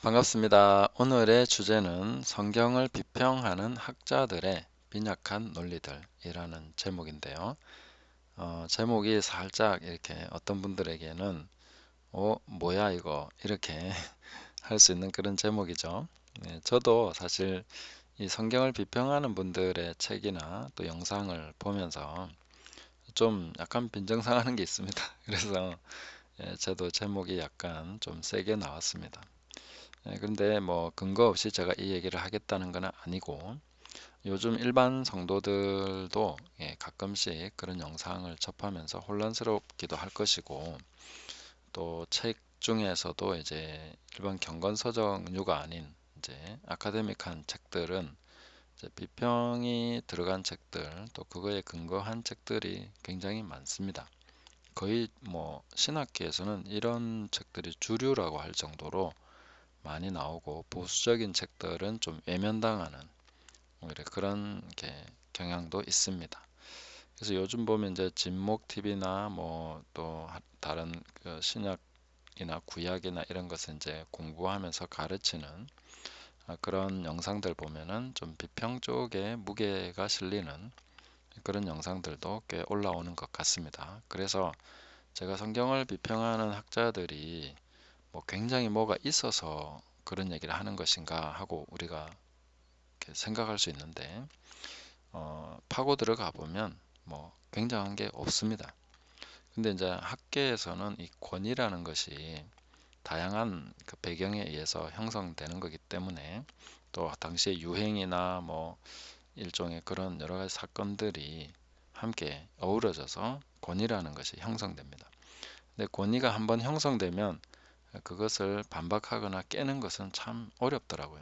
반갑습니다. 오늘의 주제는 성경을 비평하는 학자들의 빈약한 논리들이라는 제목인데요. 제목이 살짝 이렇게 어떤 분들에게는 뭐야 이거 이렇게 할 수 있는 그런 제목이죠. 네, 저도 사실 이 성경을 비평하는 분들의 책이나 또 영상을 보면서 좀 약간 빈정상하는 게 있습니다. 그래서 저도 제목이 약간 좀 세게 나왔습니다. 그런데 뭐 근거 없이 제가 이 얘기를 하겠다는 건 아니고 요즘 일반 성도들도 가끔씩 그런 영상을 접하면서 혼란스럽기도 할 것이고 또 책 중에서도 이제 일반 경건서적류가 아닌 이제 아카데믹한 책들은 이제 비평이 들어간 책들 또 그거에 근거한 책들이 굉장히 많습니다. 거의 뭐 신학계에서는 이런 책들이 주류라고 할 정도로 많이 나오고 보수적인 책들은 좀 외면당하는 오히려 그런 경향도 있습니다. 그래서 요즘 보면 이제 진목 TV나 뭐 또 다른 그 신약이나 구약이나 이런 것을 이제 공부하면서 가르치는 그런 영상들 보면은 좀 비평 쪽에 무게가 실리는 그런 영상들도 꽤 올라오는 것 같습니다. 그래서 제가 성경을 비평하는 학자들이 뭐 굉장히 뭐가 있어서 그런 얘기를 하는 것인가 하고 우리가 이렇게 생각할 수 있는데 파고 들어가 보면 뭐 굉장한 게 없습니다. 근데 이제 학계에서는 이 권위라는 것이 다양한 그 배경에 의해서 형성되는 거기 때문에 또 당시의 유행이나 뭐 일종의 그런 여러 가지 사건들이 함께 어우러져서 권위라는 것이 형성됩니다. 근데 권위가 한번 형성되면 그것을 반박하거나 깨는 것은 참 어렵더라고요.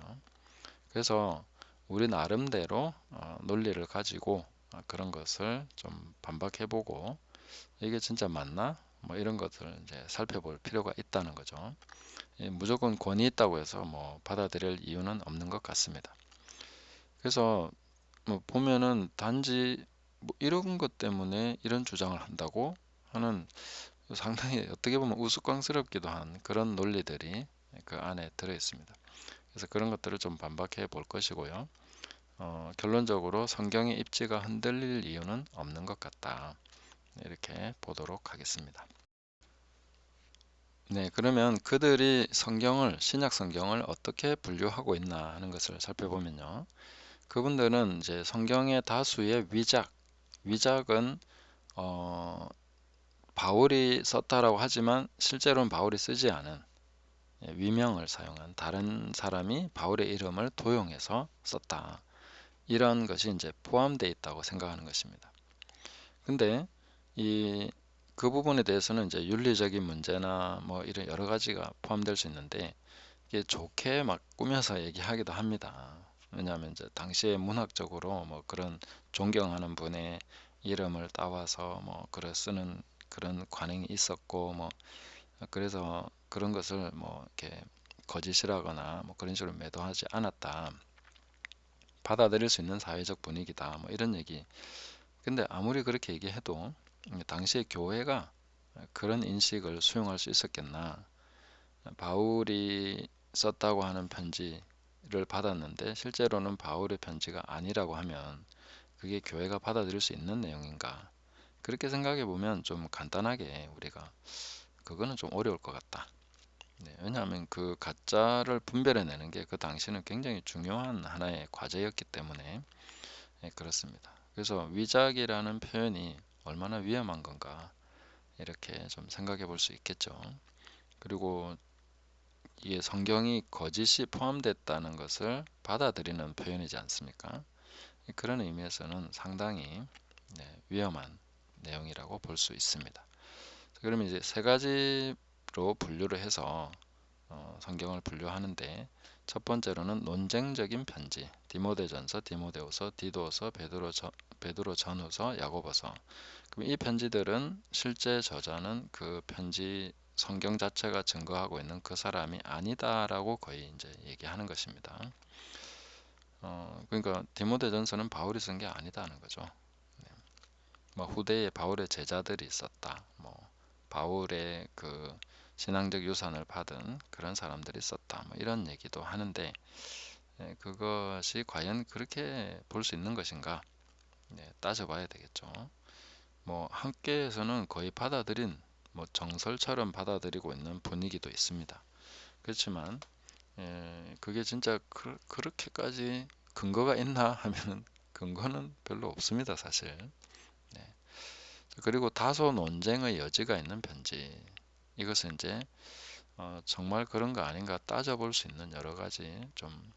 그래서 우리 나름대로 논리를 가지고 그런 것을 좀 반박해보고 이게 진짜 맞나? 뭐 이런 것을 이제 살펴볼 필요가 있다는 거죠. 무조건 권위 있다고 해서 뭐 받아들일 이유는 없는 것 같습니다. 그래서 뭐 보면은 단지 뭐 이런 것 때문에 이런 주장을 한다고 하는 상당히 어떻게 보면 우스꽝스럽기도 한 그런 논리들이 그 안에 들어 있습니다. 그래서 그런 것들을 좀 반박해 볼 것이고요. 결론적으로 성경의 입지가 흔들릴 이유는 없는 것 같다. 이렇게 보도록 하겠습니다. 네, 그러면 그들이 성경을, 신약 성경을 어떻게 분류하고 있나 하는 것을 살펴보면요. 그분들은 이제 성경의 다수의 위작은 어, 바울이 썼다라고 하지만 실제로는 바울이 쓰지 않은 위명을 사용한 다른 사람이 바울의 이름을 도용해서 썼다. 이런 것이 이제 포함되어 있다고 생각하는 것입니다. 근데 이 그 부분에 대해서는 이제 윤리적인 문제나 뭐 이런 여러 가지가 포함될 수 있는데 이게 좋게 막 꾸며서 얘기하기도 합니다. 왜냐하면 이제 당시에 문학적으로 뭐 그런 존경하는 분의 이름을 따와서 뭐 글을 쓰는 그런 관행이 있었고 뭐 그래서 그런 것을 뭐 이렇게 거짓이라거나 뭐 그런 식으로 매도하지 않았다. 받아들일 수 있는 사회적 분위기다. 뭐 이런 얘기. 근데 아무리 그렇게 얘기해도 당시의 교회가 그런 인식을 수용할 수 있었겠나? 바울이 썼다고 하는 편지를 받았는데 실제로는 바울의 편지가 아니라고 하면 그게 교회가 받아들일 수 있는 내용인가? 그렇게 생각해 보면 좀 간단하게 우리가 그거는 좀 어려울 것 같다. 네, 왜냐하면 그 가짜를 분별해내는 게 그 당시는 굉장히 중요한 하나의 과제였기 때문에 그렇습니다. 그래서 위작이라는 표현이 얼마나 위험한 건가 이렇게 좀 생각해 볼 수 있겠죠. 그리고 이게 성경이 거짓이 포함됐다는 것을 받아들이는 표현이지 않습니까? 그런 의미에서는 상당히 위험한 내용이라고 볼 수 있습니다. 그러면 이제 세 가지로 분류를 해서 성경을 분류하는데 첫 번째로는 논쟁적인 편지, 디모데전서, 디모데후서, 디도서, 베드로 전후서, 야고보서. 그럼 이 편지들은 실제 저자는 그 편지 성경 자체가 증거하고 있는 그 사람이 아니다라고 거의 이제 얘기하는 것입니다. 그러니까 디모데전서는 바울이 쓴 게 아니다는 거죠. 뭐 후대에 바울의 제자들이 썼다. 뭐 바울의 그 신앙적 유산을 받은 그런 사람들이 썼다. 뭐 이런 얘기도 하는데 그것이 과연 그렇게 볼 수 있는 것인가? 따져봐야 되겠죠. 뭐 학계에서는 거의 받아들인 정설처럼 받아들이고 있는 분위기도 있습니다. 그렇지만 그게 진짜 그렇게까지 근거가 있나 하면은 근거는 별로 없습니다, 사실. 네. 그리고 다소 논쟁의 여지가 있는 편지. 이것은 이제 정말 그런가 아닌가 따져볼 수 있는 여러 가지 좀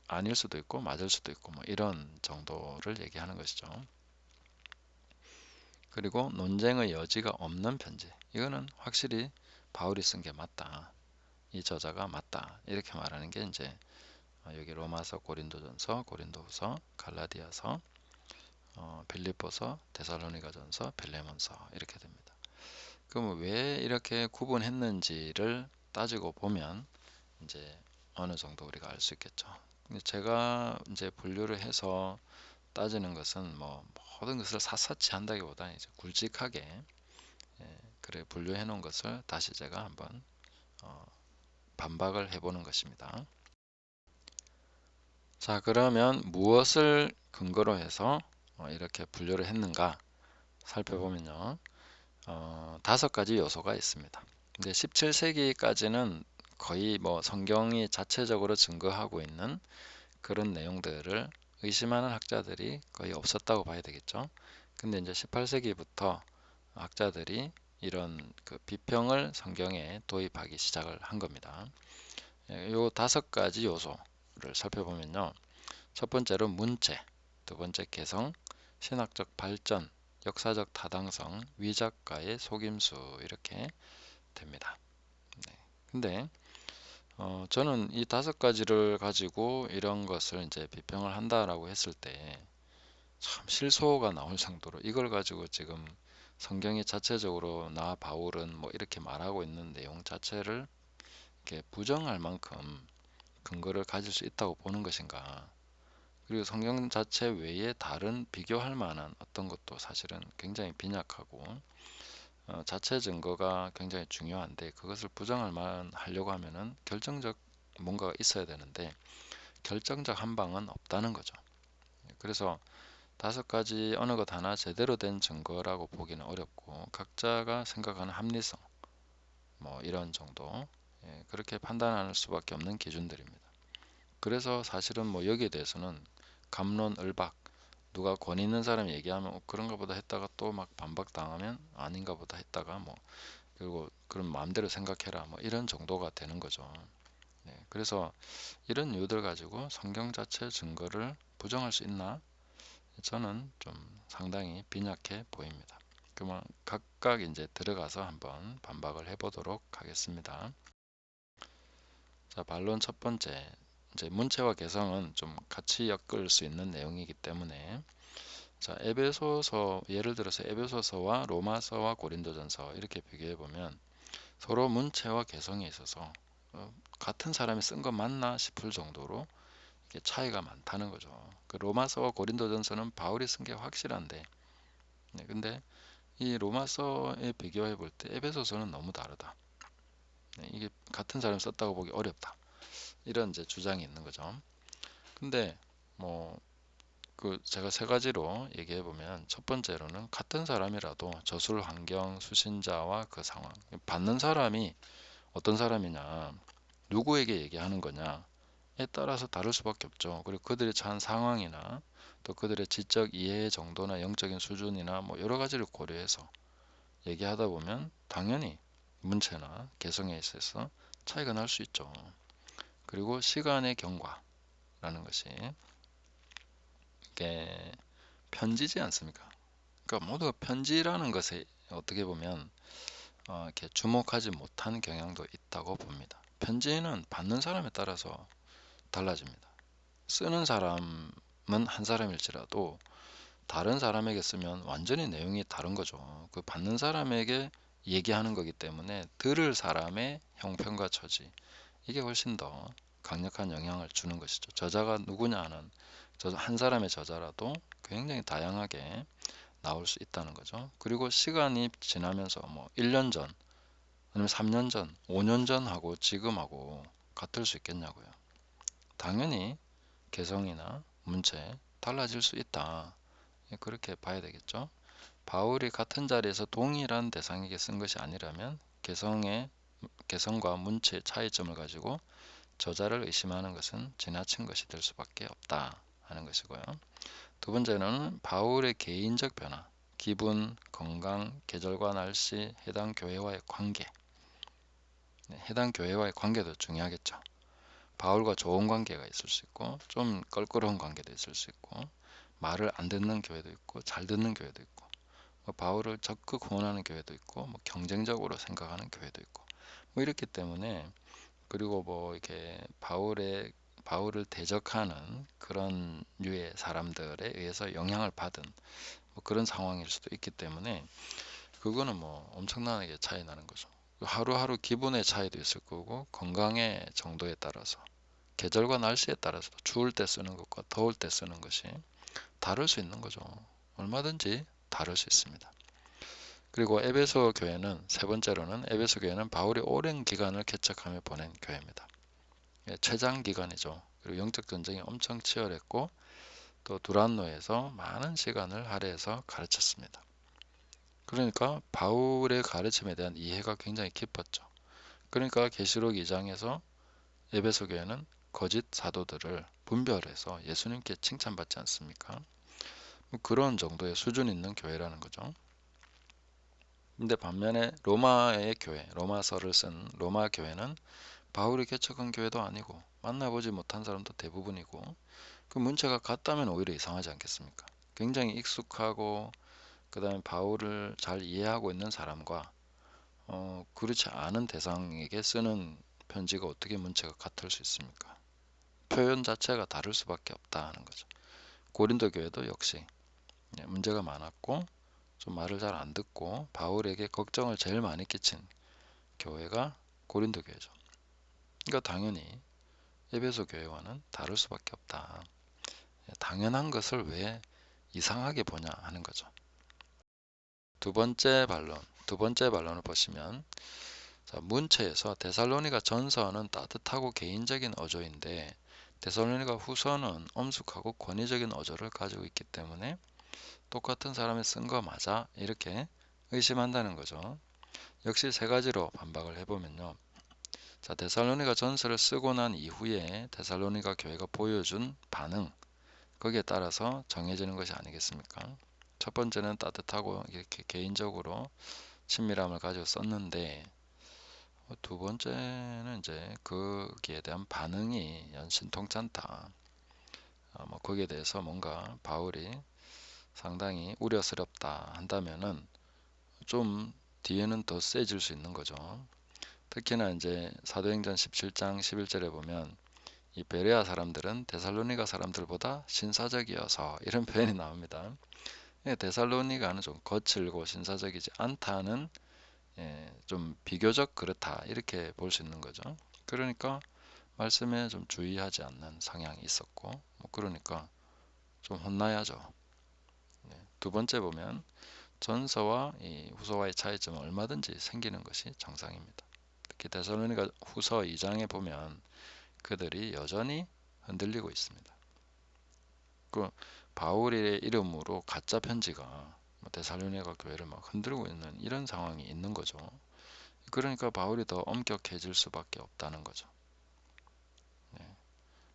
아닐 수도 있고 맞을 수도 있고 뭐 이런 정도를 얘기하는 것이죠. 그리고 논쟁의 여지가 없는 편지. 이거는 확실히 바울이 쓴 게 맞다. 이 저자가 맞다. 이렇게 말하는 게 이제 여기 로마서, 고린도전서, 고린도후서, 갈라디아서, 빌립보서, 데살로니가전서, 빌레몬서 이렇게 됩니다. 그럼 왜 이렇게 구분했는지를 따지고 보면 이제 어느 정도 우리가 알 수 있겠죠. 제가 이제 분류를 해서 따지는 것은 뭐 모든 것을 샅샅이 한다기보다 이제 굵직하게 그래 분류해 놓은 것을 다시 제가 한번 반박을 해보는 것입니다. 자, 그러면 무엇을 근거로 해서 이렇게 분류를 했는가 살펴보면요. 5가지 요소가 있습니다. 근데 17세기까지는 거의 뭐 성경이 자체적으로 증거하고 있는 그런 내용들을 의심하는 학자들이 거의 없었다고 봐야 되겠죠. 근데 이제 18세기부터 학자들이 이런 그 비평을 성경에 도입하기 시작을 한 겁니다. 요 5가지 요소를 살펴보면요. 첫 번째로 문체, 두 번째 개성, 신학적 발전, 역사적 타당성, 위작가의 속임수 이렇게 됩니다. 네. 근데 저는 이 5가지를 가지고 이런 것을 이제 비평을 한다라고 했을 때 참 실소가 나올 정도로 이걸 가지고 지금 성경이 자체적으로 나 바울은 뭐 이렇게 말하고 있는 내용 자체를 이렇게 부정할 만큼 근거를 가질 수 있다고 보는 것인가? 그리고 성경 자체 외에 다른 비교할 만한 어떤 것도 사실은 굉장히 빈약하고 자체 증거가 굉장히 중요한데 그것을 부정할 만 하려고 하면은 결정적 뭔가가 있어야 되는데 결정적 한 방은 없다는 거죠. 그래서 5가지 어느 것 하나 제대로 된 증거라고 보기는 어렵고 각자가 생각하는 합리성 뭐 이런 정도 그렇게 판단할 수밖에 없는 기준들입니다. 그래서 사실은 뭐 여기에 대해서는 갑론을박 누가 권위 있는 사람이 얘기하면 그런가 보다 했다가 또 막 반박당하면 아닌가 보다 했다가 뭐 그리고 그럼 마음대로 생각해라 뭐 이런 정도가 되는 거죠. 그래서 이런 이유들 가지고 성경 자체 증거를 부정할 수 있나? 저는 좀 상당히 빈약해 보입니다. 그러면 각각 이제 들어가서 한번 반박을 해보도록 하겠습니다. 자, 반론 첫 번째. 이제 문체와 개성은 좀 같이 엮을 수 있는 내용이기 때문에 자, 에베소서 예를 들어서 에베소서와 로마서와 고린도전서 이렇게 비교해 보면 서로 문체와 개성에 있어서 같은 사람이 쓴 거 맞나 싶을 정도로 이게 차이가 많다는 거죠. 그 로마서와 고린도전서는 바울이 쓴 게 확실한데, 근데 이 로마서에 비교해 볼 때 에베소서는 너무 다르다. 이게 같은 사람이 썼다고 보기 어렵다. 이런 이제 주장이 있는 거죠. 근데 뭐 그 제가 3가지로 얘기해 보면 첫 번째로는 같은 사람이라도 저술 환경, 수신자와 그 상황, 받는 사람이 어떤 사람이냐, 누구에게 얘기하는 거냐에 따라서 다를 수밖에 없죠. 그리고 그들이 처한 상황이나 또 그들의 지적 이해 정도나 영적인 수준이나 뭐 여러 가지를 고려해서 얘기하다 보면 당연히 문체나 개성에 있어서 차이가 날 수 있죠. 그리고 시간의 경과라는 것이 이게 편지지 않습니까? 그러니까 모두가 편지라는 것에 어떻게 보면 이렇게 주목하지 못한 경향도 있다고 봅니다. 편지는 받는 사람에 따라서 달라집니다. 쓰는 사람은 한 사람일지라도 다른 사람에게 쓰면 완전히 내용이 다른 거죠. 그 받는 사람에게 얘기하는 거기 때문에 들을 사람의 형편과 처지 이게 훨씬 더 강력한 영향을 주는 것이죠. 저자가 누구냐 하는 한 사람의 저자라도 굉장히 다양하게 나올 수 있다는 거죠. 그리고 시간이 지나면서 뭐 1년 전 아니면 3년 전, 5년 전하고 지금하고 같을 수 있겠냐고요. 당연히 개성이나 문체 달라질 수 있다. 그렇게 봐야 되겠죠. 바울이 같은 자리에서 동일한 대상에게 쓴 것이 아니라면 개성과 문체의 차이점을 가지고 저자를 의심하는 것은 지나친 것이 될 수밖에 없다 하는 것이고요. 두 번째는 바울의 개인적 변화, 기분, 건강, 계절과 날씨, 해당 교회와의 관계. 해당 교회와의 관계도 중요하겠죠. 바울과 좋은 관계가 있을 수 있고 좀 껄끄러운 관계도 있을 수 있고 말을 안 듣는 교회도 있고 잘 듣는 교회도 있고 바울을 적극 후원하는 교회도 있고 경쟁적으로 생각하는 교회도 있고 이렇기 때문에 그리고 이렇게 바울을 대적하는 그런 류의 사람들에 의해서 영향을 받은 그런 상황일 수도 있기 때문에 그거는 엄청나게 차이 나는 거죠. 하루하루 기분의 차이도 있을 거고 건강의 정도에 따라서 계절과 날씨에 따라서 추울 때 쓰는 것과 더울 때 쓰는 것이 다를 수 있는 거죠. 얼마든지 다를 수 있습니다. 그리고 에베소 교회는 세 번째로는 에베소 교회는 바울이 오랜 기간을 개척하며 보낸 교회입니다. 최장 기간이죠. 그리고 영적 전쟁이 엄청 치열했고 또 두란노에서 많은 시간을 할애해서 가르쳤습니다. 그러니까 바울의 가르침에 대한 이해가 굉장히 깊었죠. 그러니까 계시록 2장에서 에베소 교회는 거짓 사도들을 분별해서 예수님께 칭찬받지 않습니까? 그런 정도의 수준 있는 교회라는 거죠. 근데 반면에 로마의 교회, 로마서를 쓴 로마 교회는 바울이 개척한 교회도 아니고 만나보지 못한 사람도 대부분이고 그 문체가 같다면 오히려 이상하지 않겠습니까? 굉장히 익숙하고 그 다음에 바울을 잘 이해하고 있는 사람과 그렇지 않은 대상에게 쓰는 편지가 어떻게 문체가 같을 수 있습니까? 표현 자체가 다를 수밖에 없다는 거죠. 고린도 교회도 역시 문제가 많았고 좀 말을 잘 안 듣고 바울에게 걱정을 제일 많이 끼친 교회가 고린도 교회죠. 그러니까 당연히 에베소 교회와는 다를 수밖에 없다. 당연한 것을 왜 이상하게 보냐 하는 거죠. 두 번째 반론을 보시면 문체에서 데살로니가 전서는 따뜻하고 개인적인 어조인데 데살로니가 후서는 엄숙하고 권위적인 어조를 가지고 있기 때문에 똑같은 사람이 쓴 거 맞아? 이렇게 의심한다는 거죠. 역시 세 가지로 반박을 해보면요. 데살로니가 전서를 쓰고 난 이후에 데살로니가 교회가 보여준 반응, 거기에 따라서 정해지는 것이 아니겠습니까? 첫 번째는 따뜻하고 이렇게 개인적으로 친밀함을 가지고 썼는데 두 번째는 이제 거기에 대한 반응이 연신통찮다. 거기에 대해서 뭔가 바울이 상당히 우려스럽다 한다면은 좀 뒤에는 더 세질 수 있는 거죠. 특히나 이제 사도행전 17장 11절에 보면 이 베레아 사람들은 데살로니가 사람들보다 신사적이어서 이런 표현이 나옵니다. 데살로니가는 좀 거칠고 신사적이지 않다는 좀 비교적 그렇다 이렇게 볼 수 있는 거죠. 그러니까 말씀에 좀 주의하지 않는 성향이 있었고 그러니까 좀 혼나야죠. 두 번째 보면 전서와 이 후서와의 차이점은 얼마든지 생기는 것이 정상입니다. 특히 데살로니가 후서 2장에 보면 그들이 여전히 흔들리고 있습니다. 그 바울의 이름으로 가짜 편지가 데살로니가 교회를 막 흔들고 있는 이런 상황이 있는 거죠. 그러니까 바울이 더 엄격해질 수밖에 없다는 거죠.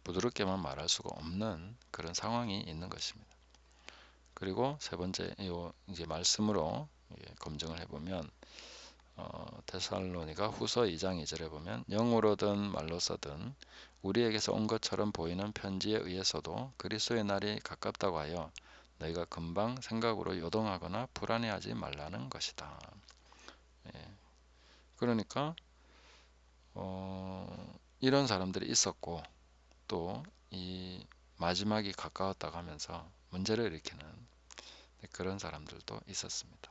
부드럽게만 말할 수가 없는 그런 상황이 있는 것입니다. 그리고 세 번째 이제 말씀으로 검증을 해보면 데살로니가 후서 2장 2절에 보면 영으로든 말로서든 우리에게서 온 것처럼 보이는 편지에 의해서도 그리스도의 날이 가깝다고 하여 너희가 금방 생각으로 요동하거나 불안해하지 말라는 것이다. 그러니까 이런 사람들이 있었고 또 이 마지막이 가까웠다고 하면서 문제를 일으키는 그런 사람들도 있었습니다.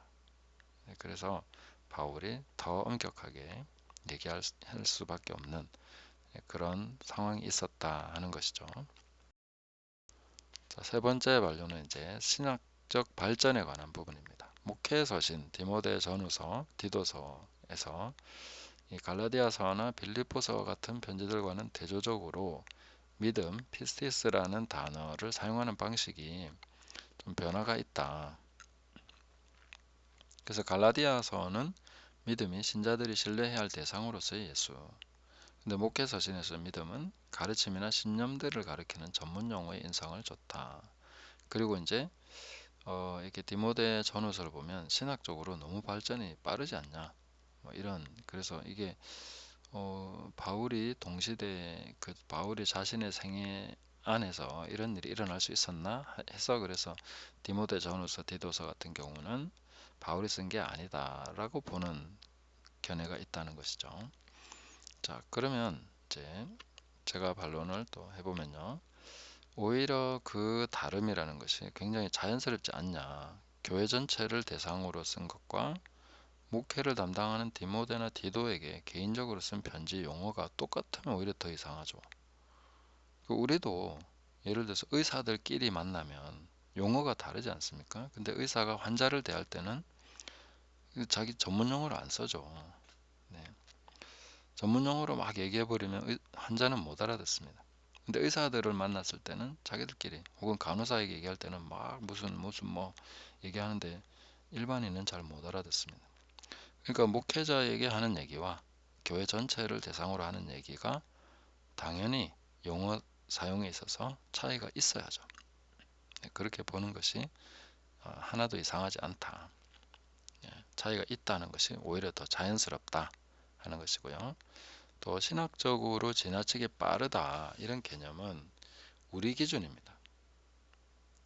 그래서 바울이 더 엄격하게 얘기할 수밖에 없는 그런 상황이 있었다 하는 것이죠. 세 번째 반론은 이제 신학적 발전에 관한 부분입니다. 목회 서신 디모데 전후서, 디도서에 이 갈라디아서나 빌립보서 같은 편지들과는 대조적으로 믿음, 피스티스라는 단어를 사용하는 방식이 좀 변화가 있다. 그래서 갈라디아서는 믿음이 신자들이 신뢰해야 할 대상으로서의 예수. 근데 목회서신에서 믿음은 가르침이나 신념들을 가리키는 전문 용어의 인상을 줬다. 그리고 이제 이렇게 디모데 전후서를 보면 신학적으로 너무 발전이 빠르지 않냐. 뭐 이런 그래서 이게 바울이 동시대 그 바울이 자신의 생애 안에서 이런 일이 일어날 수 있었나 해서 그래서 디모데 전후서 디도서 같은 경우는 바울이 쓴 게 아니다라고 보는 견해가 있다는 것이죠. 자, 그러면 이제 제가 반론을 또 해보면요. 오히려 그 다름이라는 것이 굉장히 자연스럽지 않냐. 교회 전체를 대상으로 쓴 것과 목회를 담당하는 디모데나 디도에게 개인적으로 쓴 편지 용어가 똑같으면 오히려 더 이상하죠. 우리도 예를 들어서 의사들끼리 만나면 용어가 다르지 않습니까? 근데 의사가 환자를 대할 때는 자기 전문 용어를 안 써죠. 네. 전문 용어로 막 얘기해버리면 환자는 못 알아듣습니다. 근데 의사들을 만났을 때는 자기들끼리 혹은 간호사에게 얘기할 때는 막 무슨 뭐 얘기하는데 일반인은 잘 못 알아듣습니다. 그러니까 목회자에게 하는 얘기와 교회 전체를 대상으로 하는 얘기가 당연히 용어 사용에 있어서 차이가 있어야죠. 그렇게 보는 것이 하나도 이상하지 않다. 차이가 있다는 것이 오히려 더 자연스럽다 하는 것이고요. 또 신학적으로 지나치게 빠르다 이런 개념은 우리 기준입니다.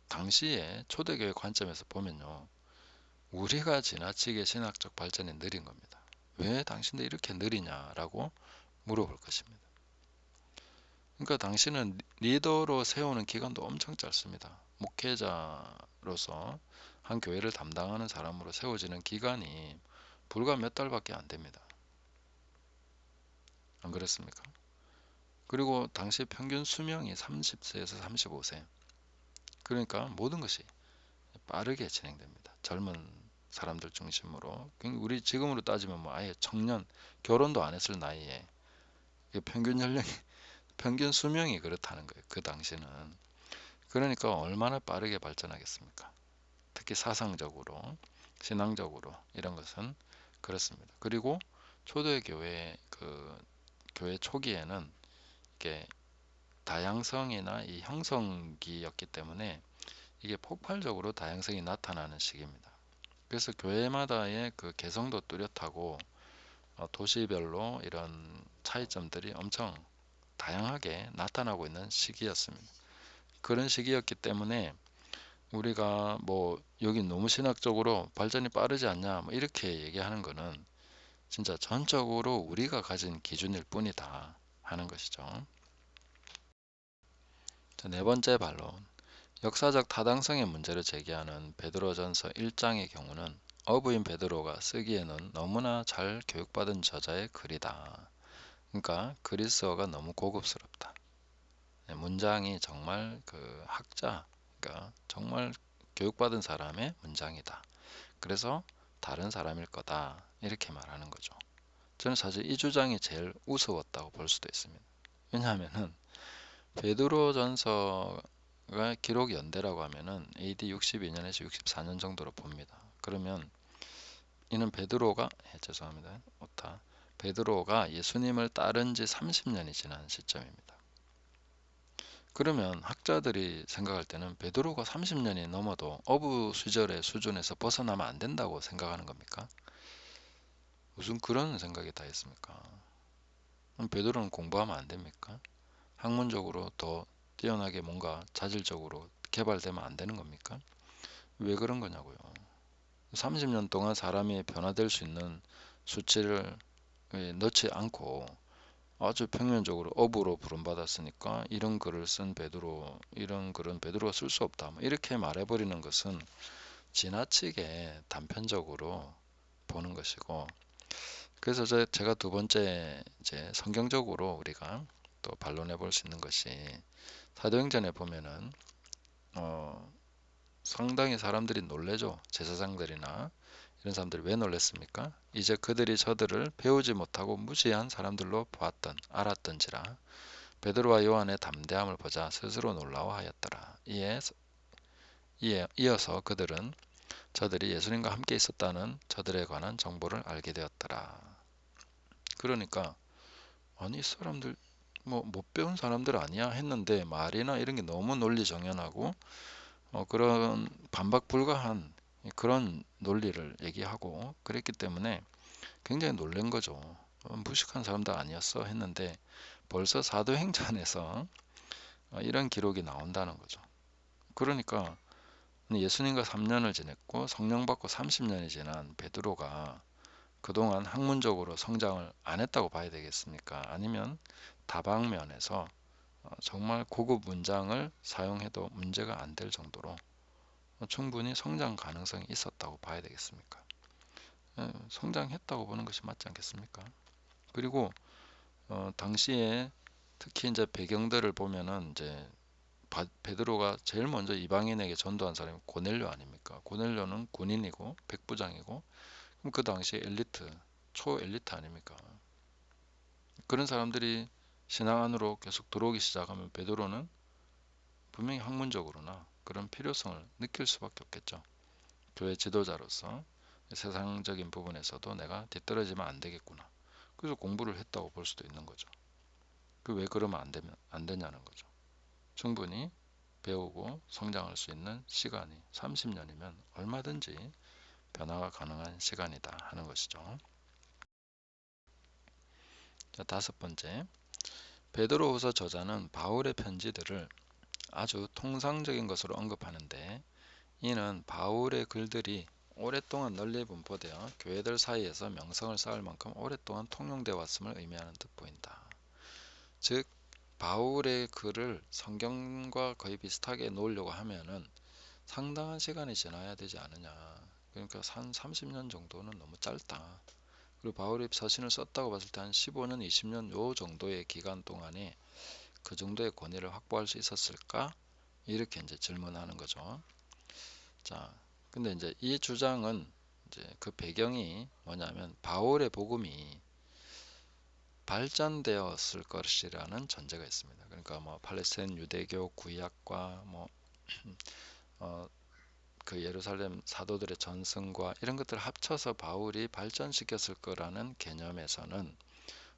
당시에 초대교회 관점에서 보면요. 우리가 지나치게 신학적 발전이 느린 겁니다. 왜 당신들 이렇게 느리냐라고 물어볼 것입니다. 그러니까 당신은 리더로 세우는 기간도 엄청 짧습니다. 목회자로서 한 교회를 담당하는 사람으로 세워지는 기간이 불과 몇 달밖에 안 됩니다. 안 그렇습니까? 그리고 당시 평균 수명이 30세에서 35세. 그러니까 모든 것이 빠르게 진행됩니다. 젊은 사람들 중심으로. 우리 지금으로 따지면 뭐 아예 청년, 결혼도 안 했을 나이에 평균 연령이 평균 수명이 그렇다는 거예요. 그 당시는. 그러니까 얼마나 빠르게 발전하겠습니까? 특히 사상적으로, 신앙적으로 이런 것은 그렇습니다. 그리고 초대 교회 교회 초기에는 이게 다양성이나 이 형성기였기 때문에 이게 폭발적으로 다양성이 나타나는 시기입니다. 그래서 교회마다의 그 개성도 뚜렷하고 도시별로 이런 차이점들이 엄청 다양하게 나타나고 있는 시기였습니다. 그런 시기였기 때문에 우리가 뭐 여기 너무 신학적으로 발전이 빠르지 않냐 뭐 이렇게 얘기하는 거는 진짜 전적으로 우리가 가진 기준일 뿐이다 하는 것이죠. 자, 네 번째 반론. 역사적 타당성의 문제를 제기하는 베드로전서 1장의 경우는 어부인 베드로가 쓰기에는 너무나 잘 교육받은 저자의 글이다. 그러니까 그리스어가 너무 고급스럽다. 문장이 정말 그 학자, 그러니까 정말 교육받은 사람의 문장이다. 그래서 다른 사람일 거다. 이렇게 말하는 거죠. 저는 사실 이 주장이 제일 우스웠다고 볼 수도 있습니다. 왜냐하면은 베드로전서가 기록 연대라고 하면은 AD 62년에서 64년 정도로 봅니다. 그러면 이는 베드로가 죄송합니다. 오타. 베드로가 예수님을 따른 지 30년이 지난 시점입니다. 그러면 학자들이 생각할 때는 베드로가 30년이 넘어도 어부 시절의 수준에서 벗어나면 안 된다고 생각하는 겁니까? 무슨 그런 생각이 다 있습니까? 그럼 베드로는 공부하면 안 됩니까? 학문적으로 더 뛰어나게 뭔가 자질적으로 개발되면 안 되는 겁니까? 왜 그런 거냐고요. 30년 동안 사람이 변화될 수 있는 수치를 넣지 않고 아주 평면적으로 어부로 부름받았으니까 이런 글을 쓴 베드로, 이런 글은 베드로가 쓸 수 없다. 뭐 이렇게 말해버리는 것은 지나치게 단편적으로 보는 것이고, 그래서 제가 두 번째 이제 성경적으로 우리가 또 반론해 볼 수 있는 것이 사도행전에 보면은 상당히 사람들이 놀래죠. 제사장들이나 이런 사람들이 왜 놀랬습니까? 이제 그들이 저들을 배우지 못하고 무지한 사람들로 보았던 알았던지라 베드로와 요한의 담대함을 보자 스스로 놀라워하였더라. 이어서 그들은 저들이 예수님과 함께 있었다는 저들에 관한 정보를 알게 되었더라. 그러니까 아니 이 사람들 뭐 못 배운 사람들 아니야 했는데 말이나 이런 게 너무 논리정연하고 그런 반박 불가한 그런 논리를 얘기하고 그랬기 때문에 굉장히 놀란 거죠. 무식한 사람도 아니었어 했는데 벌써 사도행전에서 이런 기록이 나온다는 거죠. 그러니까 예수님과 3년을 지냈고 성령 받고 30년이 지난 베드로가 그동안 학문적으로 성장을 안 했다고 봐야 되겠습니까? 아니면 다방면에서 정말 고급 문장을 사용해도 문제가 안 될 정도로 충분히 성장 가능성이 있었다고 봐야 되겠습니까? 성장했다고 보는 것이 맞지 않겠습니까? 그리고 당시에 특히 이제 배경들을 보면은 이제 베드로가 제일 먼저 이방인에게 전도한 사람이 고넬료 아닙니까? 고넬료는 군인이고 백부장이고 그럼 그 당시 엘리트, 초엘리트 아닙니까? 그런 사람들이 신앙 안으로 계속 들어오기 시작하면 베드로는 분명히 학문적으로나 그런 필요성을 느낄 수밖에 없겠죠. 교회 지도자로서 세상적인 부분에서도 내가 뒤떨어지면 안 되겠구나. 그래서 공부를 했다고 볼 수도 있는 거죠. 그 왜 그러면 안 되냐는 거죠. 충분히 배우고 성장할 수 있는 시간이 30년이면 얼마든지 변화가 가능한 시간이다 하는 것이죠. 자, 다섯 번째, 베드로후서 저자는 바울의 편지들을 아주 통상적인 것으로 언급하는데 이는 바울의 글들이 오랫동안 널리 분포되어 교회들 사이에서 명성을 쌓을 만큼 오랫동안 통용되어 왔음을 의미하는 듯 보인다. 즉 바울의 글을 성경과 거의 비슷하게 놓으려고 하면은 상당한 시간이 지나야 되지 않느냐. 그러니까 한 30년 정도는 너무 짧다. 그리고 바울이 서신을 썼다고 봤을 때 한 15년, 20년 요 정도의 기간 동안에 그 정도의 권위를 확보할 수 있었을까? 이렇게 이제 질문하는 거죠. 자, 근데 이제 이 주장은 이제 그 배경이 뭐냐면 바울의 복음이 발전되었을 것이라는 전제가 있습니다. 그러니까 뭐 팔레스타인 유대교 구약과 뭐 그 예루살렘 사도들의 전승과 이런 것들을 합쳐서 바울이 발전시켰을 거라는 개념에서는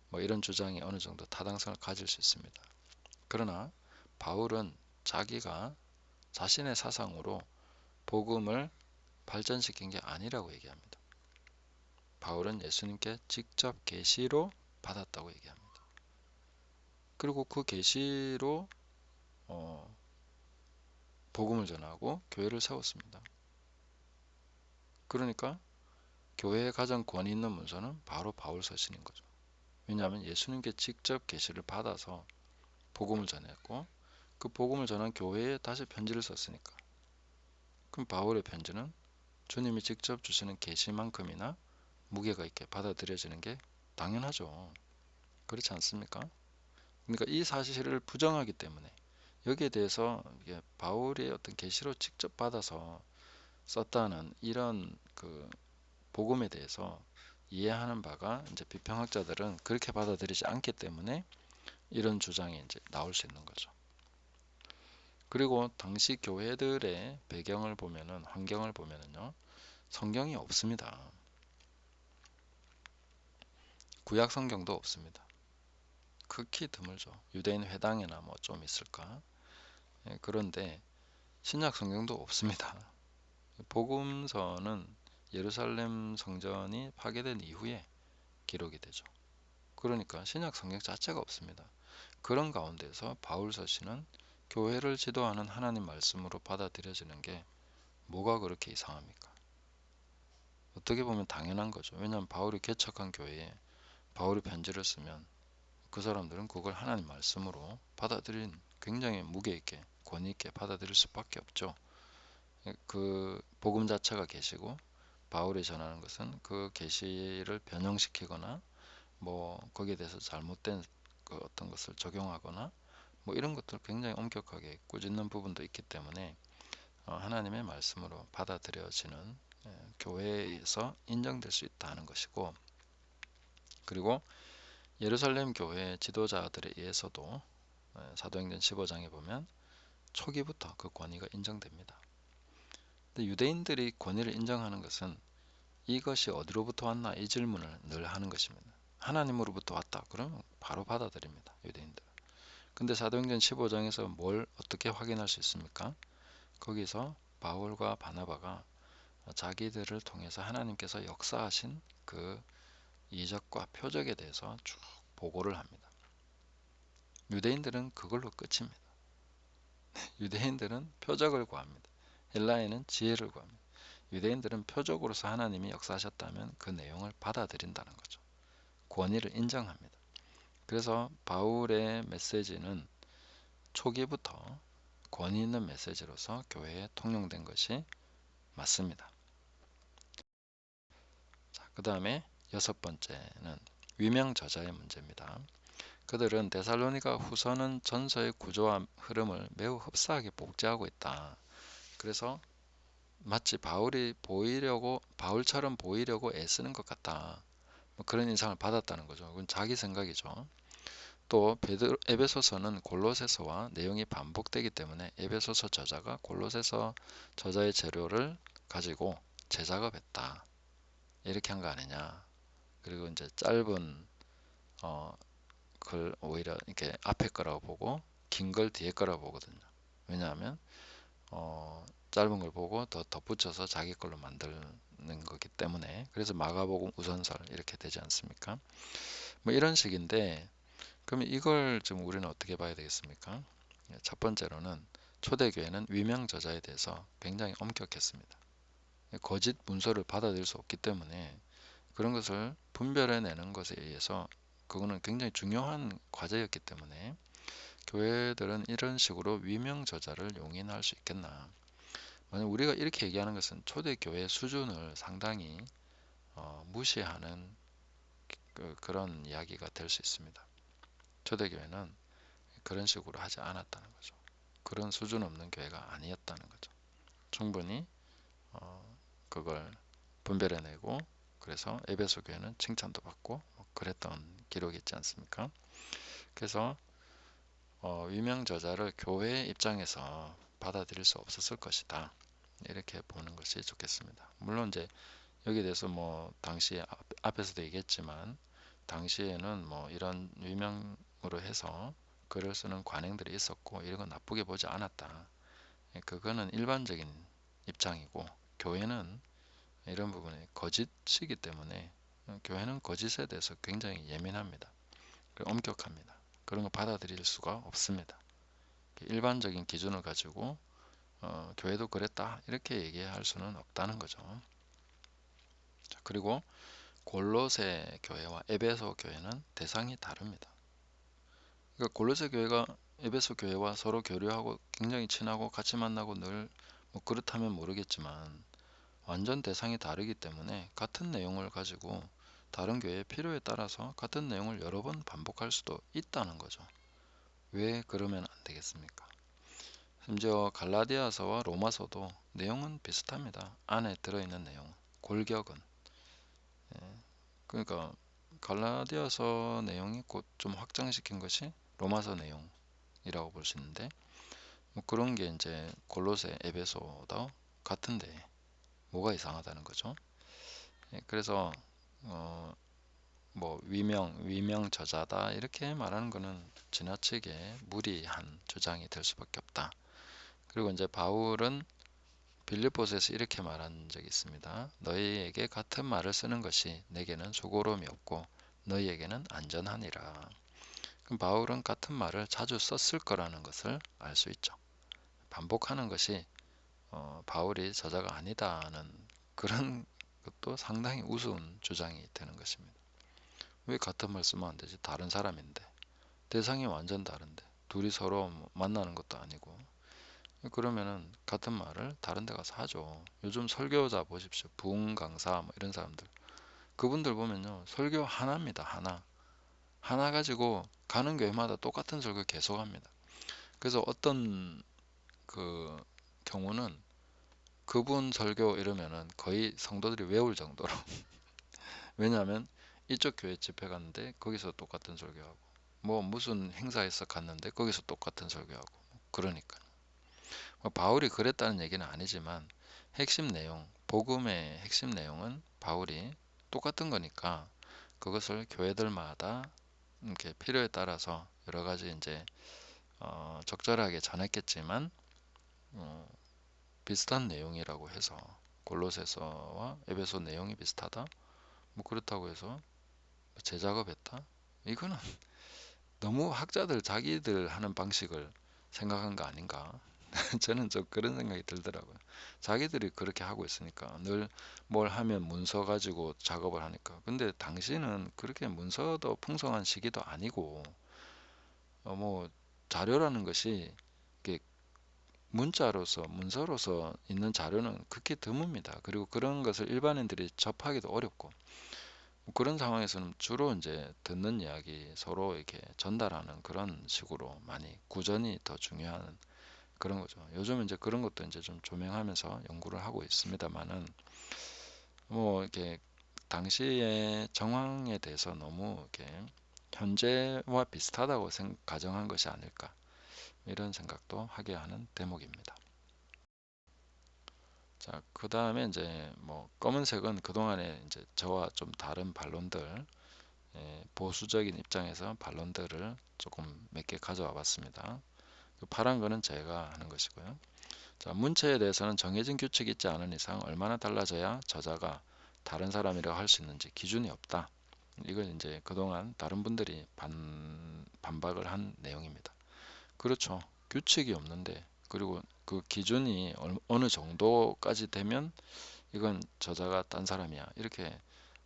뭐 이런 주장이 어느 정도 타당성을 가질 수 있습니다. 그러나 바울은 자기가 자신의 사상으로 복음을 발전시킨 게 아니라고 얘기합니다. 바울은 예수님께 직접 계시로 받았다고 얘기합니다. 그리고 그 계시로 복음을 전하고 교회를 세웠습니다. 그러니까 교회에 가장 권위 있는 문서는 바로 바울 서신인 거죠. 왜냐하면 예수님께 직접 계시를 받아서 복음을 전했고 그 복음을 전한 교회에 다시 편지를 썼으니까. 그럼 바울의 편지는 주님이 직접 주시는 계시만큼이나 무게가 있게 받아들여지는 게 당연하죠. 그렇지 않습니까? 그러니까 이 사실을 부정하기 때문에 여기에 대해서 이게 바울의 어떤 계시로 직접 받아서 썼다는 이런 그 복음에 대해서 이해하는 바가 이제 비평학자들은 그렇게 받아들이지 않기 때문에 이런 주장이 이제 나올 수 있는 거죠. 그리고 당시 교회들의 배경을 보면은 환경을 보면은요 성경이 없습니다. 구약 성경도 없습니다. 극히 드물죠. 유대인 회당에나 뭐 좀 있을까. 그런데 신약 성경도 없습니다. 복음서는 예루살렘 성전이 파괴된 이후에 기록이 되죠. 그러니까 신약 성경 자체가 없습니다. 그런 가운데서 바울 서신은 교회를 지도하는 하나님 말씀으로 받아들여지는 게 뭐가 그렇게 이상합니까? 어떻게 보면 당연한 거죠. 왜냐하면 바울이 개척한 교회에 바울이 편지를 쓰면 그 사람들은 그걸 하나님 말씀으로 받아들인 굉장히 무게 있게 권위 있게 받아들일 수밖에 없죠. 그 복음 자체가 계시고 바울이 전하는 것은 그 계시를 변형시키거나 뭐 거기에 대해서 잘못된 그 어떤 것을 적용하거나 뭐 이런 것들 굉장히 엄격하게 꾸짖는 부분도 있기 때문에 하나님의 말씀으로 받아들여지는 교회에서 인정될 수 있다는 것이고, 그리고 예루살렘 교회 지도자들에 의해서도 사도행전 15장에 보면 초기부터 그 권위가 인정됩니다. 근데 유대인들이 권위를 인정하는 것은 이것이 어디로부터 왔나 이 질문을 늘 하는 것입니다. 하나님으로부터 왔다 그러면 바로 받아들입니다, 유대인들. 근데 사도행전 15장에서 뭘 어떻게 확인할 수 있습니까? 거기서 바울과 바나바가 자기들을 통해서 하나님께서 역사하신 그 이적과 표적에 대해서 쭉 보고를 합니다. 유대인들은 그걸로 끝입니다. 유대인들은 표적을 구합니다. 헬라인은 지혜를 구합니다. 유대인들은 표적으로서 하나님이 역사하셨다면 그 내용을 받아들인다는 거죠. 권위를 인정합니다. 그래서 바울의 메시지는 초기부터 권위 있는 메시지로서 교회에 통용된 것이 맞습니다. 그 다음에 여섯 번째는 위명 저자의 문제입니다. 그들은 데살로니가 후서는 전서의 구조와 흐름을 매우 흡사하게 복제하고 있다. 그래서 마치 바울처럼 보이려고 애쓰는 것 같다. 뭐 그런 인상을 받았다는 거죠. 그건 자기 생각이죠. 또 에베소서는 골로새서와 내용이 반복되기 때문에 에베소서 저자가 골로새서 저자의 재료를 가지고 재작업했다. 이렇게 한 거 아니냐. 그리고 이제 짧은 글 오히려 이렇게 앞에 거라고 보고 긴 걸 뒤에 거라고 보거든요. 왜냐하면 짧은 걸 보고 더 덧붙여서 자기 걸로 만드는 거기 때문에. 그래서 마가복음 우선설 이렇게 되지 않습니까? 뭐 이런 식인데, 그러면 이걸 좀 우리는 어떻게 봐야 되겠습니까? 첫 번째로는 초대교회는 위명 저자에 대해서 굉장히 엄격했습니다. 거짓 문서를 받아들일 수 없기 때문에 그런 것을 분별해내는 것에 의해서 그거는 굉장히 중요한 과제였기 때문에 교회들은 이런 식으로 위명 저자를 용인할 수 있겠나. 만약 우리가 이렇게 얘기하는 것은 초대교회 수준을 상당히 무시하는 그런 이야기가 될 수 있습니다. 초대교회는 그런 식으로 하지 않았다는 거죠. 그런 수준 없는 교회가 아니었다는 거죠. 충분히 그걸 분별해내고, 그래서 에베소 교회는 칭찬도 받고 그랬던 기록이 있지 않습니까? 그래서 위명 저자를 교회의 입장에서 받아들일 수 없었을 것이다. 이렇게 보는 것이 좋겠습니다. 물론 이제 여기에 대해서 뭐 당시 앞에서도 얘기했지만 당시에는 뭐 이런 위명으로 해서 글을 쓰는 관행들이 있었고 이런 건 나쁘게 보지 않았다. 그거는 일반적인 입장이고, 교회는 이런 부분에 거짓이기 때문에 교회는 거짓에 대해서 굉장히 예민합니다. 엄격합니다. 그런 거 받아들일 수가 없습니다. 일반적인 기준을 가지고 교회도 그랬다 이렇게 얘기할 수는 없다는 거죠. 자, 그리고 골로새 교회와 에베소 교회는 대상이 다릅니다. 그러니까 골로새 교회가 에베소 교회와 서로 교류하고 굉장히 친하고 같이 만나고 늘 뭐 그렇다면 모르겠지만 완전 대상이 다르기 때문에 같은 내용을 가지고 다른 교회의 필요에 따라서 같은 내용을 여러 번 반복할 수도 있다는 거죠. 왜 그러면 안 되겠습니까? 심지어 갈라디아서와 로마서도 내용은 비슷합니다. 안에 들어있는 내용, 골격은. 그러니까 갈라디아서 내용이 곧 좀 확장시킨 것이 로마서 내용이라고 볼 수 있는데, 뭐 그런 게 이제 골로새, 에베소도 같은데 뭐가 이상하다는 거죠. 그래서 뭐 위명 저자다 이렇게 말하는 것은 지나치게 무리한 주장이 될 수밖에 없다. 그리고 이제 바울은 빌립보서에서 이렇게 말한 적이 있습니다. 너희에게 같은 말을 쓰는 것이 내게는 수고로움이 없고 너희에게는 안전하니라. 그럼 바울은 같은 말을 자주 썼을 거라는 것을 알 수 있죠. 반복하는 것이 바울이 저자가 아니다는 그런 것도 상당히 우스운 주장이 되는 것입니다. 왜 같은 말 쓰면 안 되지? 다른 사람인데. 대상이 완전 다른데. 둘이 서로 만나는 것도 아니고. 그러면은 같은 말을 다른 데 가서 하죠. 요즘 설교자 보십시오. 부흥 강사 뭐 이런 사람들. 그분들 보면요. 설교 하나입니다. 하나. 하나 가지고 가는 교회마다 똑같은 설교 계속합니다. 그래서 어떤 그 경우는 그분 설교 이러면은 거의 성도들이 외울 정도로 왜냐하면 이쪽 교회 집회 갔는데 거기서 똑같은 설교하고 뭐 무슨 행사에서 갔는데 거기서 똑같은 설교하고 그러니까 뭐 바울이 그랬다는 얘기는 아니지만 핵심 내용, 복음의 핵심 내용은 바울이 똑같은 거니까 그것을 교회들마다 이렇게 필요에 따라서 여러 가지 이제 적절하게 전했겠지만 어, 비슷한 내용이라고 해서 골로새서와 에베소 내용이 비슷하다. 뭐 그렇다고 해서 재작업했다. 이거는 너무 학자들 자기들 하는 방식을 생각한 거 아닌가? 저는 좀 그런 생각이 들더라고요. 자기들이 그렇게 하고 있으니까 늘 뭘 하면 문서 가지고 작업을 하니까. 근데 당시는 그렇게 문서도 풍성한 시기도 아니고 뭐 자료라는 것이 이게 문자로서 문서로서 있는 자료는 극히 드뭅니다. 그리고 그런 것을 일반인들이 접하기도 어렵고 뭐 그런 상황에서는 주로 이제 듣는 이야기 서로 이렇게 전달하는 그런 식으로 많이 구전이 더 중요한 그런 거죠. 요즘 이제 그런 것도 이제 좀 조명하면서 연구를 하고 있습니다만은 뭐 이렇게 당시의 정황에 대해서 너무 이렇게 현재와 비슷하다고 가정한 것이 아닐까 이런 생각도 하게 하는 대목입니다. 자, 그 다음에 이제 뭐 검은색은 그동안에 이제 저와 좀 다른 반론들, 보수적인 입장에서 반론들을 조금 몇 개 가져와 봤습니다. 그 파란 거는 제가 하는 것이고요. 자, 문체에 대해서는 정해진 규칙이 있지 않은 이상 얼마나 달라져야 저자가 다른 사람이라고 할 수 있는지 기준이 없다. 이건 이제 그동안 다른 분들이 반박을 한 내용입니다. 그렇죠. 규칙이 없는데 그리고 그 기준이 어느 정도까지 되면 이건 저자가 딴 사람이야. 이렇게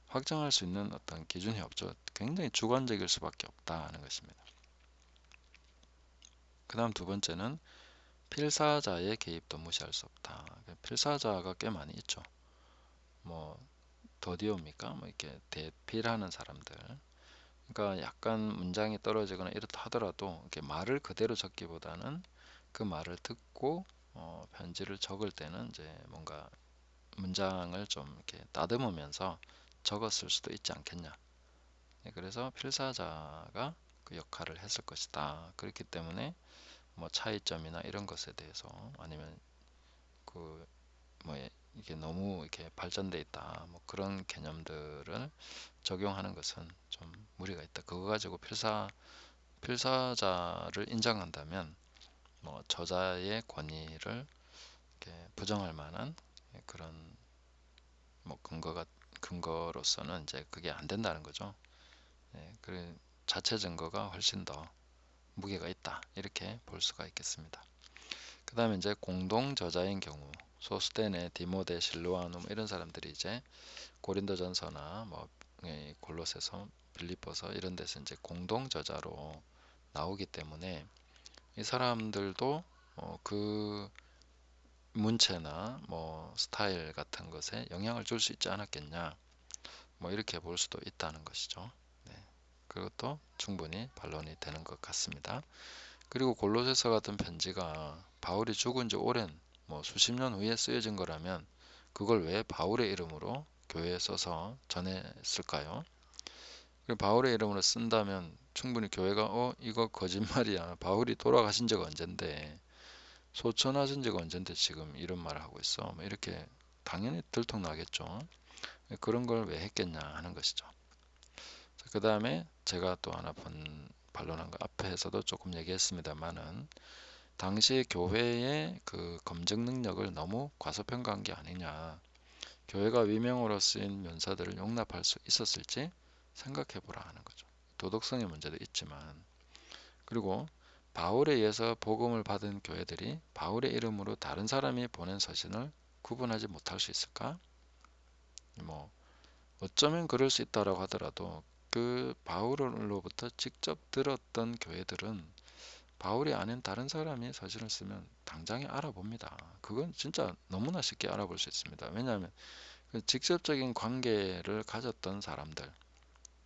확정할 수 있는 어떤 기준이 없죠. 굉장히 주관적일 수밖에 없다는 것입니다. 그 다음 두 번째는 필사자의 개입도 무시할 수 없다. 필사자가 꽤 많이 있죠. 뭐 더디옵니까? 뭐 이렇게 대필하는 사람들. 그러니까 약간 문장이 떨어지거나 이렇다 하더라도 이렇게 말을 그대로 적기보다는 그 말을 듣고 편지를 적을 때는 이제 뭔가 문장을 좀 이렇게 다듬으면서 적었을 수도 있지 않겠냐. 그래서 필사자가 그 역할을 했을 것이다. 그렇기 때문에 뭐 차이점이나 이런 것에 대해서 아니면 그 뭐 이게 너무 이렇게 발전돼 있다. 뭐 그런 개념들을 적용하는 것은 좀 무리가 있다. 그거 가지고 필사자를 인정한다면 뭐 저자의 권위를 이렇게 부정할 만한 그런 뭐 근거로서는 이제 그게 안 된다는 거죠. 그 자체 증거가 훨씬 더 무게가 있다. 이렇게 볼 수가 있겠습니다. 그 다음에 이제 공동 저자인 경우 소스테네, 디모데, 실로아누 이런 사람들이 이제 고린도전서나 뭐 골로새서, 빌립보서 이런 데서 이제 공동 저자로 나오기 때문에 이 사람들도 그 문체나 뭐 스타일 같은 것에 영향을 줄 수 있지 않았겠냐 뭐 이렇게 볼 수도 있다는 것이죠. 네. 그것도 충분히 반론이 되는 것 같습니다. 그리고 골로새서 같은 편지가 바울이 죽은 지 오랜 뭐 수십 년 후에 쓰여진 거라면 그걸 왜 바울의 이름으로 교회에 써서 전했을까요? 그리고 바울의 이름으로 쓴다면 충분히 교회가 이거 거짓말이야. 바울이 돌아가신 지가 언젠데 소천하신 지가 언젠데 지금 이런 말을 하고 있어. 뭐 이렇게 당연히 들통나겠죠. 그런 걸 왜 했겠냐 하는 것이죠. 그 다음에 제가 또 하나 반론한 거 앞에서도 조금 얘기했습니다만은 당시 교회의 그 검증 능력을 너무 과소평가한 게 아니냐. 교회가 위명으로 쓰인 면사들을 용납할 수 있었을지 생각해 보라 하는 거죠. 도덕성의 문제도 있지만 그리고 바울에 의해서 복음을 받은 교회들이 바울의 이름으로 다른 사람이 보낸 서신을 구분하지 못할 수 있을까? 뭐 어쩌면 그럴 수 있다라고 하더라도 그 바울로부터 직접 들었던 교회들은 바울이 아닌 다른 사람이 서신을 쓰면 당장에 알아봅니다. 그건 진짜 너무나 쉽게 알아볼 수 있습니다. 왜냐하면 그 직접적인 관계를 가졌던 사람들,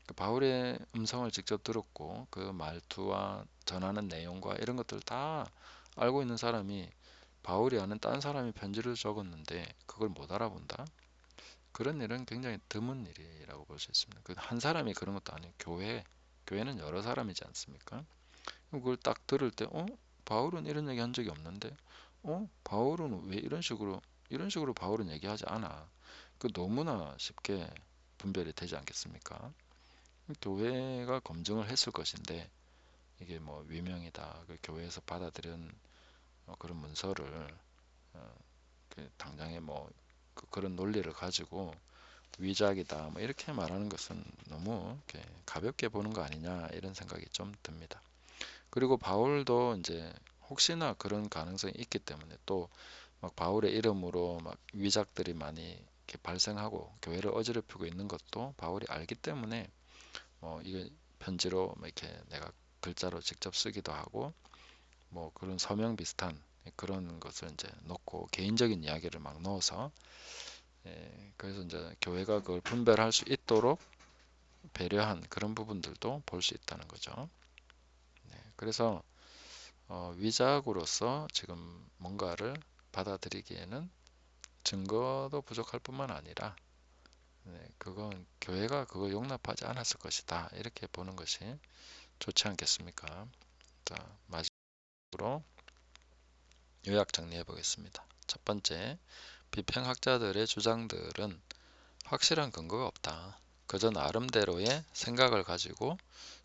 그 바울의 음성을 직접 들었고 그 말투와 전하는 내용과 이런 것들 다 알고 있는 사람이 바울이 아는 딴 사람이 편지를 적었는데 그걸 못 알아본다? 그런 일은 굉장히 드문 일이라고 볼 수 있습니다. 그 한 사람이 그런 것도 아니에요. 교회는 여러 사람이지 않습니까? 그걸 딱 들을 때, 바울은 이런 얘기 한 적이 없는데, 바울은 왜 이런 식으로 바울은 얘기하지 않아. 그 너무나 쉽게 분별이 되지 않겠습니까? 교회가 검증을 했을 것인데, 이게 뭐 위명이다. 그 교회에서 받아들인 그런 문서를 그 당장에 뭐 그런 논리를 가지고 위작이다. 뭐 이렇게 말하는 것은 너무 이렇게 가볍게 보는 거 아니냐 이런 생각이 좀 듭니다. 그리고 바울도 이제 혹시나 그런 가능성이 있기 때문에 또 막 바울의 이름으로 막 위작들이 많이 이렇게 발생하고 교회를 어지럽히고 있는 것도 바울이 알기 때문에 이게 편지로 뭐 이렇게 내가 글자로 직접 쓰기도 하고 뭐 그런 서명 비슷한 그런 것을 이제 넣고 개인적인 이야기를 막 넣어서 그래서 이제 교회가 그걸 분별할 수 있도록 배려한 그런 부분들도 볼 수 있다는 거죠. 그래서 위작으로서 지금 뭔가를 받아들이기에는 증거도 부족할 뿐만 아니라 그건 교회가 그거 용납하지 않았을 것이다. 이렇게 보는 것이 좋지 않겠습니까? 자, 마지막으로 요약 정리해 보겠습니다. 첫 번째, 비평학자들의 주장들은 확실한 근거가 없다. 그저 나름대로의 생각을 가지고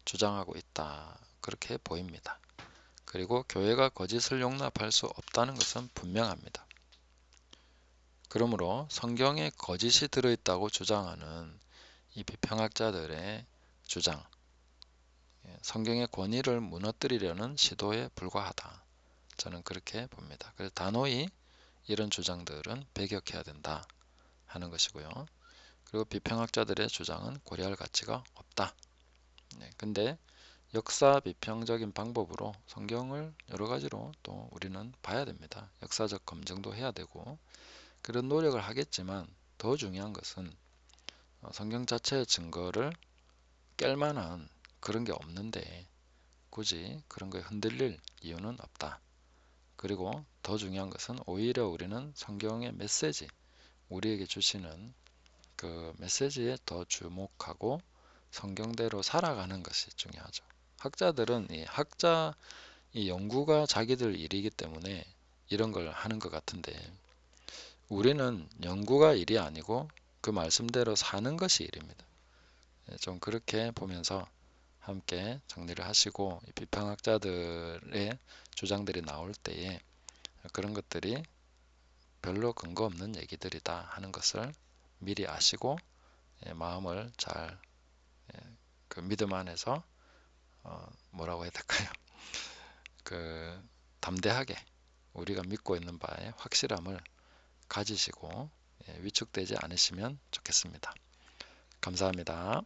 주장하고 있다. 그렇게 보입니다. 그리고 교회가 거짓을 용납할 수 없다는 것은 분명합니다. 그러므로 성경에 거짓이 들어있다고 주장하는 이 비평학자들의 주장, 성경의 권위를 무너뜨리려는 시도에 불과하다. 저는 그렇게 봅니다. 그래서 단호히 이런 주장들은 배격해야 된다 하는 것이고요. 그리고 비평학자들의 주장은 고려할 가치가 없다. 근데 역사 비평적인 방법으로 성경을 여러 가지로 또 우리는 봐야 됩니다. 역사적 검증도 해야 되고 그런 노력을 하겠지만 더 중요한 것은 성경 자체의 증거를 깰 만한 그런 게 없는데 굳이 그런 거에 흔들릴 이유는 없다. 그리고 더 중요한 것은 오히려 우리는 성경의 메시지, 우리에게 주시는 그 메시지에 더 주목하고 성경대로 살아가는 것이 중요하죠. 학자들은 이 연구가 자기들 일이기 때문에 이런 걸 하는 것 같은데 우리는 연구가 일이 아니고 그 말씀대로 사는 것이 일입니다. 좀 그렇게 보면서 함께 정리를 하시고 비판학자들의 주장들이 나올 때에 그런 것들이 별로 근거 없는 얘기들이다 하는 것을 미리 아시고 마음을 잘 그 믿음 안에서 뭐라고 해야 될까요? 그 담대하게 우리가 믿고 있는 바에 확실함을 가지시고 위축되지 않으시면 좋겠습니다. 감사합니다.